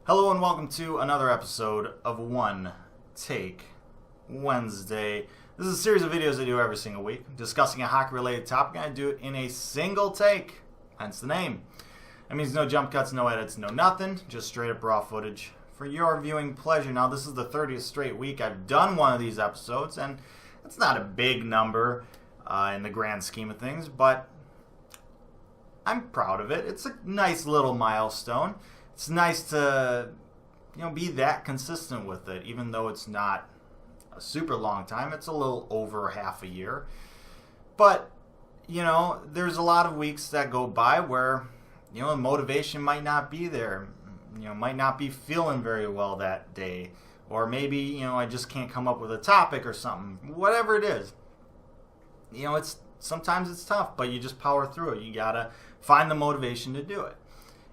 Hello and welcome to another episode of One Take Wednesday. This is a series of videos I do every single week discussing a hockey-related topic, and I do it in a single take, hence the name. That means no jump cuts, no edits, no nothing, just straight up raw footage for your viewing pleasure. Now, this is the 30th straight week I've done one of these episodes, and it's not a big number in the grand scheme of things, but I'm proud of it. It's a nice little milestone. It's nice to, be that consistent with it, even though it's not a super long time. It's a little over half a year. But, there's a lot of weeks that go by where, motivation might not be there. Might not be feeling very well that day. Or maybe, I just can't come up with a topic or something. Whatever it is. Sometimes it's tough, but you just power through it. You gotta find the motivation to do it.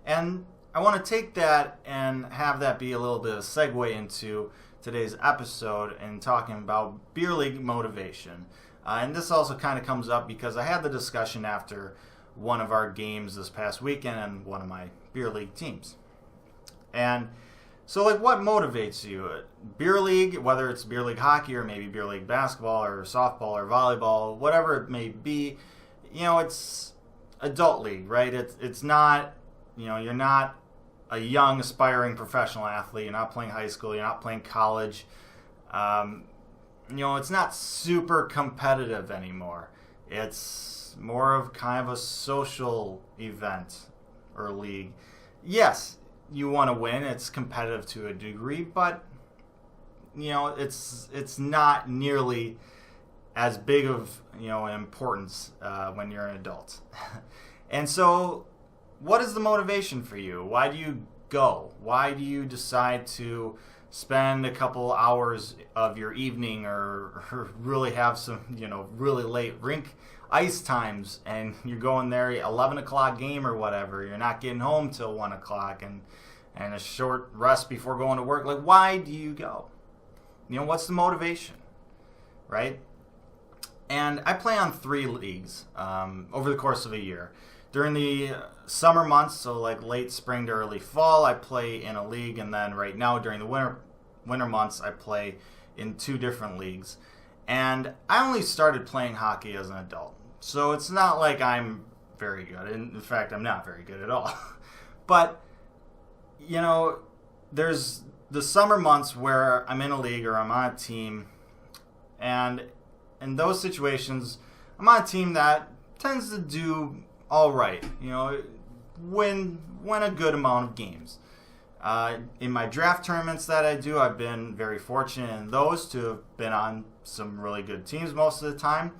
And I want to take that and have that be a little bit of a segue into today's episode and talking about beer league motivation. And this also kind of comes up because I had the discussion after one of our games this past weekend and one of my beer league teams. And so, what motivates you? Beer league, whether it's beer league hockey or maybe beer league basketball or softball or volleyball, whatever it may be, it's adult league, right? It's not, you're not a young, aspiring professional athlete. You're not playing high school. You're not playing college. It's not super competitive anymore. It's more of kind of a social event or league. Yes, you want to win. It's competitive to a degree, but it's not nearly as big of importance when you're an adult. And so, what is the motivation for you? Why do you go? Why do you decide to spend a couple hours of your evening or really have some, really late rink ice times, and you're going there 11 o'clock game or whatever. You're not getting home till 1 o'clock and a short rest before going to work. Why do you go? What's the motivation, right? And I play on 3 leagues over the course of a year. During the summer months, so late spring to early fall, I play in a league, and then right now during the winter months, I play in 2 different leagues. And I only started playing hockey as an adult, so it's not like I'm very good. In fact, I'm not very good at all. But, there's the summer months where I'm in a league or I'm on a team, and in those situations, I'm on a team that tends to do all right, win a good amount of games. In my draft tournaments that I do, I've been very fortunate in those to have been on some really good teams most of the time,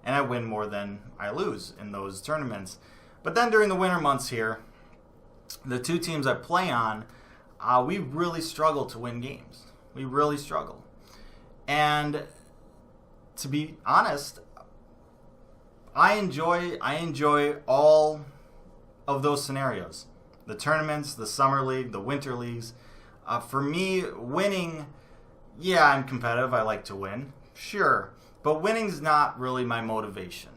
and I win more than I lose in those tournaments. But then during the winter months here, the 2 teams I play on, we really struggle to win games. We really struggle. And to be honest, I enjoy all of those scenarios. The tournaments, the summer league, the winter leagues. For me, winning, yeah, I'm competitive. I like to win. Sure. But winning's not really my motivation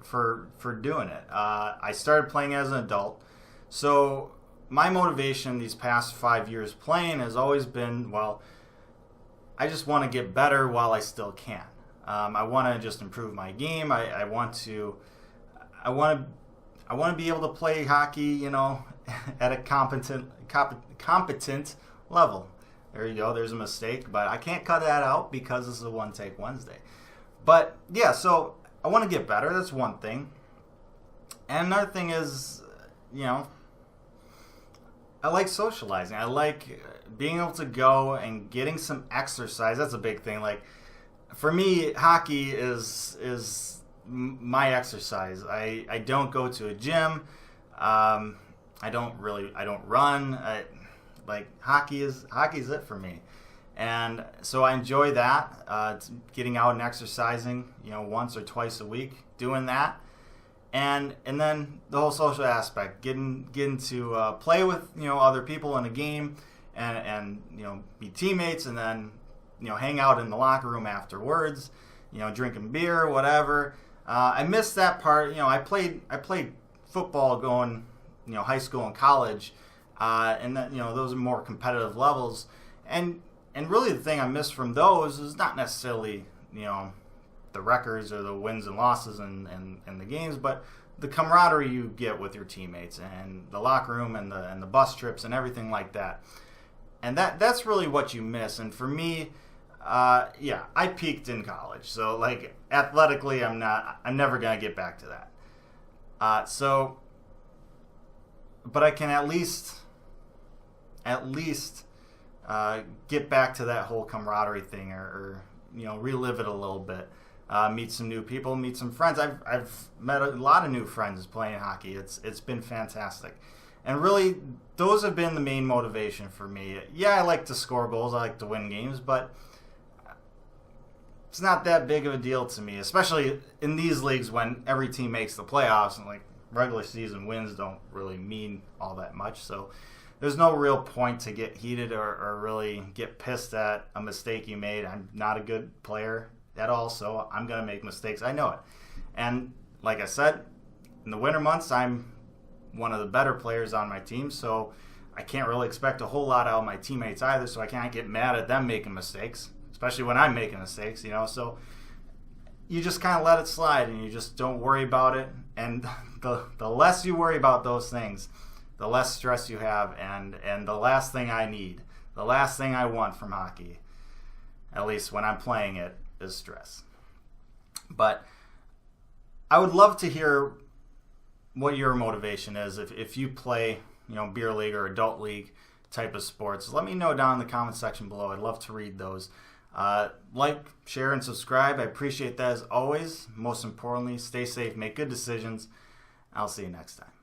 for doing it. I started playing as an adult. So my motivation these past 5 years playing has always been, I just want to get better while I still can. I want to just improve my game. I want to be able to play hockey, at a competent level. There you go. There's a mistake, but I can't cut that out because this is a One Take Wednesday. But yeah, so I want to get better. That's one thing. And another thing is, I like socializing. I like being able to go and getting some exercise. That's a big thing. For me, hockey is my exercise. I don't go to a gym. I don't run. Hockey is it for me. And so I enjoy that, getting out and exercising, once or twice a week, doing that. And then the whole social aspect, getting to play with, other people in a game and be teammates, and then, hang out in the locker room afterwards, drinking beer, whatever. I missed that part. I played football going, high school and college. and that, those are more competitive levels. And really the thing I miss from those is not necessarily, the records or the wins and losses and the games, but the camaraderie you get with your teammates and the locker room and the bus trips and everything like that. And that's really what you miss. And for me, I peaked in college. So like athletically, I'm never going to get back to that. But I can at least get back to that whole camaraderie thing or relive it a little bit. Meet some new people, meet some friends. I've met a lot of new friends playing hockey. It's been fantastic. And really, those have been the main motivation for me. Yeah, I like to score goals. I like to win games, but it's not that big of a deal to me, especially in these leagues when every team makes the playoffs and like regular season wins don't really mean all that much. So there's no real point to get heated or really get pissed at a mistake you made. I'm not a good player at all, so I'm going to make mistakes. I know it. And like I said, in the winter months, I'm one of the better players on my team, so I can't really expect a whole lot out of my teammates either, so I can't get mad at them making mistakes, especially when I'm making mistakes, so you just kind of let it slide and you just don't worry about it. And the less you worry about those things, the less stress you have. And the last thing I need, the last thing I want from hockey, at least when I'm playing it, is stress. But I would love to hear what your motivation is if you play, beer league or adult league type of sports. Let me know down in the comment section below. I'd love to read those. Like, share, and subscribe. I appreciate that as always. Most importantly, stay safe, make good decisions. I'll see you next time.